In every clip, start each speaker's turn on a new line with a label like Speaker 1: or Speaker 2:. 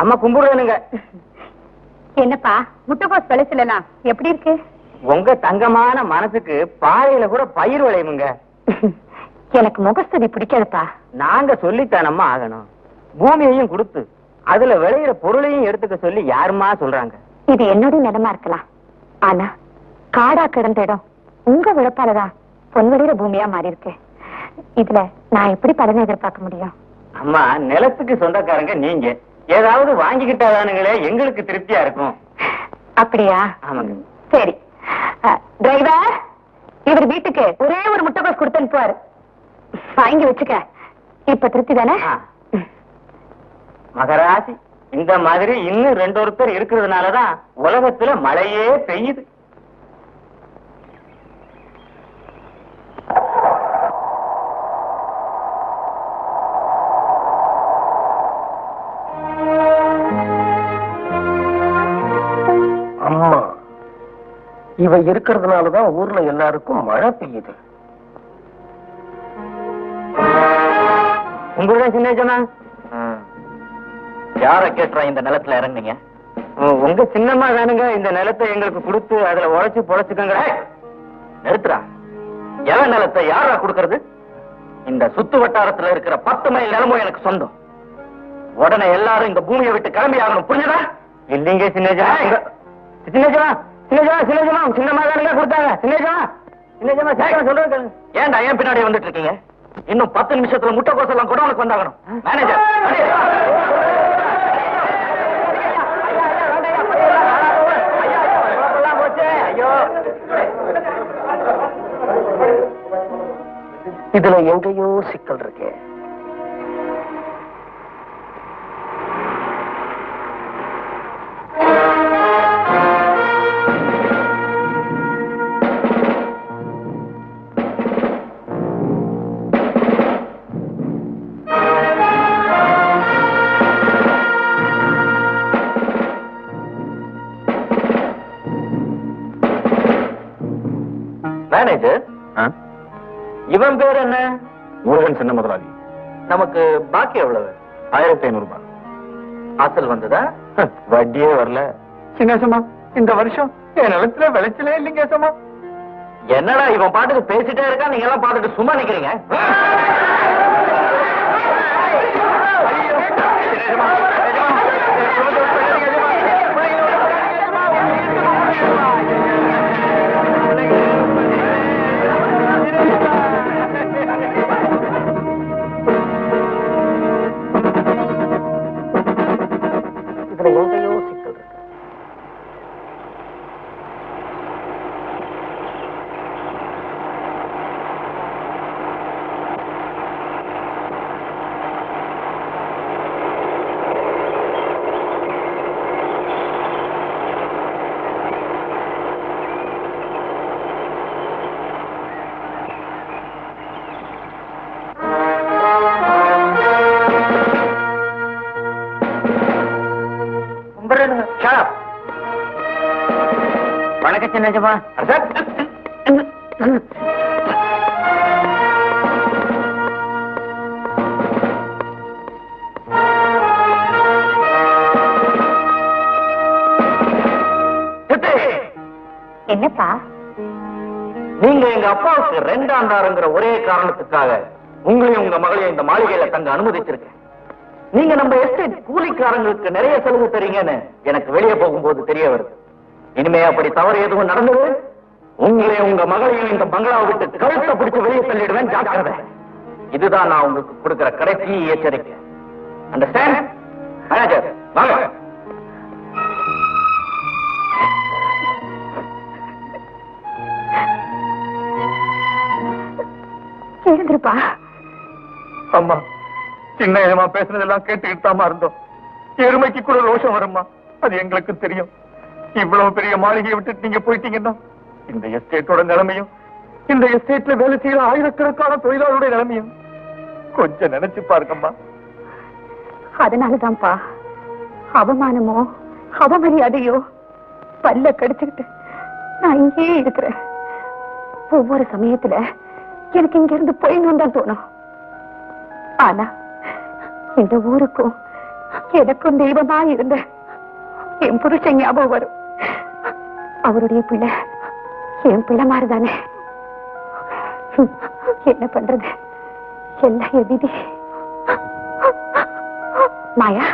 Speaker 1: அம்மா கும்பிடுவேனுங்க.
Speaker 2: என்னப்பா முட்டைகோஸ் விளைச்சலாம் எப்படி இருக்கு?
Speaker 1: உங்க தங்கமான மனசுக்கு பாறையில கூட பயிர் விளையுமுங்க.
Speaker 2: எனக்கு முகஸ்துதி பிடிக்காதப்பா.
Speaker 1: நாங்க சொல்லித்தானம்மா ஆகணும். பூமியையும் கொடுத்து அதுல விளையிற பொருளையும் எடுத்துக்க சொல்லி யாருமா சொல்றாங்க?
Speaker 2: இது என்னோட நிலமா இருக்கலாம். ஆனா காடா கிடந்த இடம் உங்க விழப்பாலதான் பொன்வெளியிற பூமியா மாறி இருக்கு. இதுல நான் எப்படி பலனை எதிர்பார்க்க முடியும்?
Speaker 1: அம்மா நிலத்துக்கு சொந்தக்காரங்க நீங்க ஏதாவது வாங்கிக்கிட்டாதானுங்களே எங்களுக்கு திருப்தியா இருக்கும்.
Speaker 2: அப்படியா?
Speaker 1: ஆமாங்க.
Speaker 2: சரி டிரைவர், இவர் வீட்டுக்கு ஒரே ஒரு முட்டைகோஸ் கொடுத்து அனுப்புவாரு. வாங்கி வச்சுக்க. இப்ப திருப்தி தானே?
Speaker 1: மகராசி இந்த மாதிரி இன்னும் 2 ஒருத்தர் இருக்கிறதுனாலதான் உலகத்துல மழையே பெய்யுது.
Speaker 3: அம்மா இவ இருக்கிறதுனாலதான் ஊர்ல எல்லாருக்கும் மழை பெய்யுது.
Speaker 1: உங்களுடைய சின்னஜமா
Speaker 3: யார கேட்டுறா இந்த நிலத்துல இறங்குனீங்க?
Speaker 1: உங்க சின்னம்மா தானுங்க இந்த நிலத்தை எங்களுக்கு கொடுத்து அதுல உழைச்சு பொழைச்சுக்கங்க.
Speaker 3: நிறுத்துறா. எவன் நிலத்தை யாரா கொடுக்கறது? இந்த சுத்து வட்டாரத்துல இருக்கிற 10 மைல் நிலமும் எனக்கு சொந்தம். உடனே எல்லாரும் இந்த பூமியை விட்டு கிளம்பி ஆகணும். புரிஞ்சதா?
Speaker 1: இல்லைங்க சின்னஜமா. சின்னஜமா சின்னஜமா சின்னஜமா சின்னம்மா தானுங்க கொடுத்தாங்க. சின்னஜமா சின்னஜமா சீக்கிரம் சொல்றது.
Speaker 3: ஏன்டா ஏன் பின்னாடி வந்துட்டு இருக்கீங்க? இன்னும் 10 நிமிஷத்துல முட்டைகோஸ் எல்லாம் கூட உனக்கு வந்தாகணும். மேனேஜர் இதுல எங்கேயோ சிக்கல் இருக்கு. மேனேஜர், இவன் பேர் என்ன?
Speaker 4: முருகன் சின்ன முதலாளி.
Speaker 3: நமக்கு பாக்கி எவ்வளவு?
Speaker 4: 1500 ரூபாய்.
Speaker 3: அசல் வந்ததா?
Speaker 4: வட்டியே வரல. சின்னசமா இந்த வருஷம் என் நிலத்துல விளைச்சலே இல்லைங்க சமா.
Speaker 3: என்னடா இவன் பாட்டுக்கு பேசிட்டே இருக்கா, நீங்க எல்லாம் பாத்துட்டு சும்மா நிக்கிறீங்க? இதுல எங்கேயோ சிக்கல் இருக்கு.
Speaker 1: வணக்கம் சின்னஜமா.
Speaker 2: என்னப்பா?
Speaker 3: நீங்க எங்க அப்பாவுக்கு 2ஆண்டாருங்கிற ஒரே காரணத்துக்காக உங்களையும் உங்க மகளையும் இந்த மாளிகையில தங்க அனுமதிச்சிருக்கேன். நீங்க நம்ம எஸ்டேட் கூலிக்காரங்களுக்கு நிறைய செலவு தரீங்கன்னு எனக்கு வெளியே போகும்போது தெரிய வருது. இனிமே அப்படி தவறு எதுவும் நடந்தது, உங்களையும் உங்க மகளையும் இந்த பங்களாவை விட்டு கழுத்தை பிடிச்சு வெளியே தள்ளிடுவேன். ஜாக்கிரதை. இதுதான் நான் உங்களுக்கு கொடுக்கிற கடைசி எச்சரிக்கை. அண்டர்ஸ்டாண்ட்? மேனேஜர் வாங்க.
Speaker 2: எழுந்திருப்பா.
Speaker 4: அம்மா சின்ன ஏமா பேசுனதெல்லாம் கேட்டுக்கிட்டு தாமா இருந்தோம். எருமைக்கு கூட ரோஷம் வரும்மா, அது எங்களுக்கு தெரியும். இவ்வளவு பெரிய மாளிகையை விட்டுட்டு நீங்க போயிட்டீங்கன்னா இந்த எஸ்டேட்டோட நிலைமையும், இந்த எஸ்டேட்ல வேலை செய்யற ஆயிரக்கணக்கான தொழிலாளருடைய நிலைமையும் கொஞ்சம் நினைச்சு பாருங்கம்மா.
Speaker 2: அதனாலதான்ப்பா அவமானமோ அவமரியாதையோ பல்ல கடிச்சுக்கிட்டு நான் இங்கேயே இருக்கிறேன். ஒவ்வொரு சமயத்துல எனக்கு இங்க இருந்து போயின்னு தான் தோணும். ஆனா இந்த ஊருக்கும் எனக்கும் தெய்வமா இருந்த என் புருஷன் ஞாபகம் வரும். அவருடைய பிள்ளை என் பிள்ளை மாதிரிதானே. என்ன பண்றது, எல்லாம் என் விதி. மாயா,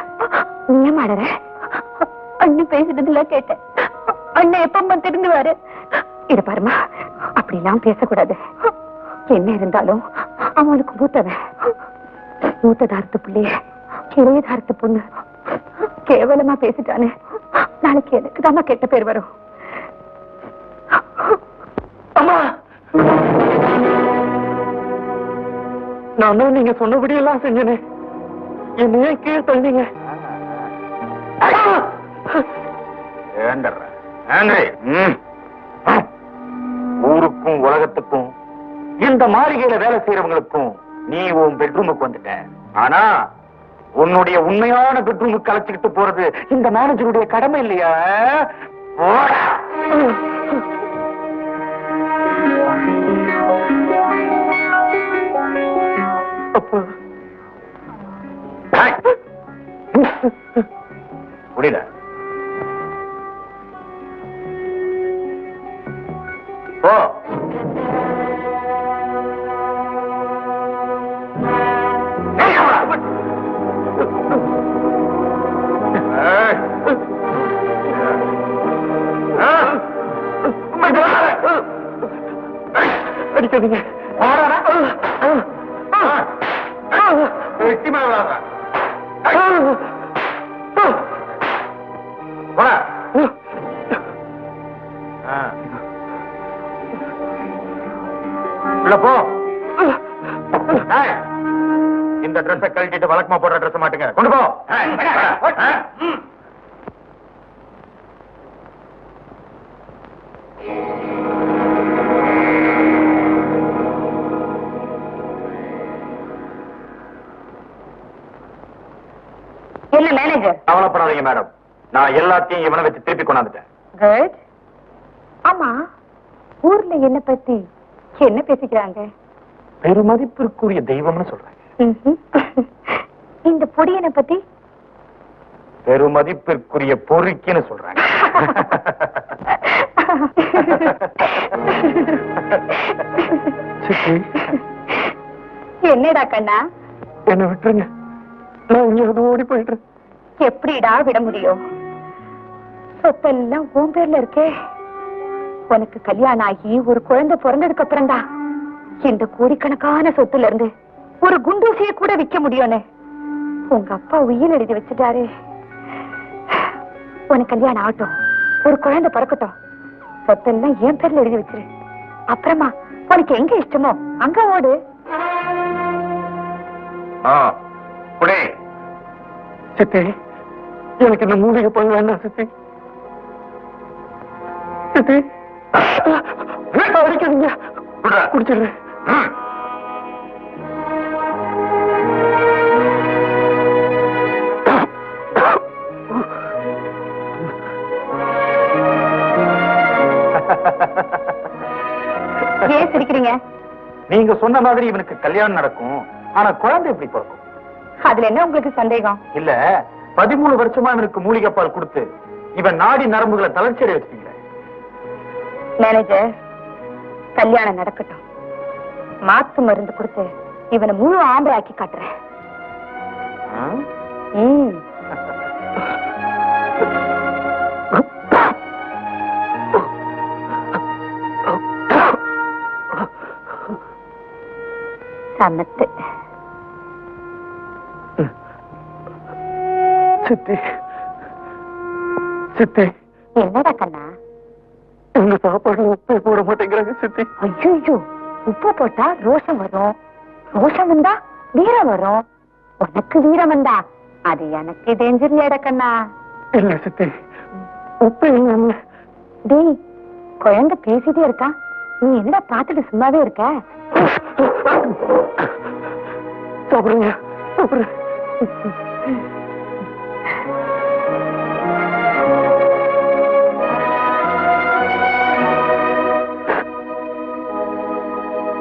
Speaker 2: நீ ஏன் மாடற? அண்ணன் பேசுறதுல கேட்டேன். அண்ணன் எப்ப திருந்துவாரு? இத பாருமா, அப்படிலாம் பேசக்கூடாது. என்ன இருந்தாலும் அவனுக்கு மூத்ததாரத்து பிள்ளைய இளையதாரத்து பொண்ணு கேவலமா பேசிட்டானே. நாளைக்கு எனக்கு தான் கெட்ட பேர் வரும்.
Speaker 3: அம்மா, நானும் நீங்க சொன்னபடி எல்லாம் செஞ்சனே. என்னையே கீழே தள்ளிங்க. ஊருக்கும் உலகத்துக்கும் இந்த மாளிகையில வேலை செய்யறவங்களுக்கும் நீ உன் பெட்ரூமுக்கு வந்துட்ட. ஆனா உன்னுடைய உண்மையான பெட்ரூமுக்கு அழைச்சிக்கிட்டு போறது இந்த மேனேஜருடைய கடமை இல்லையா? புரியல. ஓ, அடிக்காதீங்க. போ. இந்த ட்ரெஸ் கழட்டிட்டு வழக்கமா போடுற ட்ரெஸ் மாட்டுங்க. கொண்டு போ.
Speaker 2: என்ன மேனேஜர்?
Speaker 3: கவலைப்படாதீங்க மேடம், நான் எல்லாத்தையும் இவனை வச்சு திருப்பி கொண்டாந்துட்டேன்.
Speaker 2: குட். ஆமா, ஊர்ல என்ன பத்தி என்ன பேசிக்கிறாங்க?
Speaker 3: பெருமதிப்பிற்குரிய தெய்வம்னு சொல்றேன்.
Speaker 2: இந்த பொடியனை பத்தி
Speaker 3: பெருமதிப்பிற்குரிய பொறுக்கின்னு சொல்றாங்க.
Speaker 2: என்னடா கண்ணா?
Speaker 3: என்ன விட்டுருங்க, நான் இங்க ஓடி போயிடுறேன்.
Speaker 2: எப்படிடா விட முடியும்? சொத்தெல்லாம் உன் பேர்ல இருக்கே. உனக்கு கல்யாணம் ஆகி ஒரு குழந்தை பிறந்ததுக்கு அப்புறம் தான் இந்த கோடிக்கணக்கான சொத்துல இருந்து ஒரு குண்டூசியை கூட விற்க முடியும்னு உங்க அப்பா உயிர் எழுதி வச்சுட்டாரு. உனக்கு கல்யாணம் ஆகட்டும், ஒரு குழந்தை பிறக்கட்டும், சொத்தெல்லாம் என் பேர்ல எழுதி வச்சிரு. அப்புறமா உனக்கு எங்க இஷ்டமோ அங்க ஓடு.
Speaker 3: சித்தி, எனக்கு இந்த மூலிகை பண்ண வேண்டாம் சித்தி. சித்தி, அடிக்காதீங்க, குடிச்சிடுறேன்.
Speaker 2: ஏன் சிரிக்கிறீங்க?
Speaker 3: நீங்க சொன்ன மாதிரி இவனுக்கு கல்யாணம் நடக்கும், ஆனா குழந்தை எப்படி பிறக்கும்?
Speaker 2: அதுல என்ன உங்களுக்கு சந்தேகம்?
Speaker 3: இல்ல, 13 வருஷமா இவனுக்கு மூலிகை பால் கொடுத்து இவன் நாடி நரம்புகளை தளர்ச்சி அடைய வச்சிட்டீங்க.
Speaker 2: மேனேஜர், கல்யாணம் நடக்கட்டும், மாத்து மருந்து கொடுத்து இவனை முழு ஆம்பளை ஆக்கி காட்டுறேன். சமத்து.
Speaker 3: சித்தி, சித்தி,
Speaker 2: என்னடா கண்ணா?
Speaker 3: உங்க சாப்பாடு உப்பே போட மாட்டேங்கிறாங்க சித்தி.
Speaker 2: ஐயோ, உப்பு போட்டா ரோஷம் வரும், ரோஷம் வந்தா வீரம் வரும். உனக்கு வீரம் வந்தா அது எனக்கு தெரிஞ்சிருந்தேடா கண்ணா.
Speaker 3: இல்ல சித்தி, உப்பு இல்லாம.
Speaker 2: டேய், குழந்தை பேசிட்டே இருக்கா, நீ என்னடா பாத்துட்டு சும்மாவே இருக்க?
Speaker 3: சாப்பிடுங்க, சாப்பிடுங்க.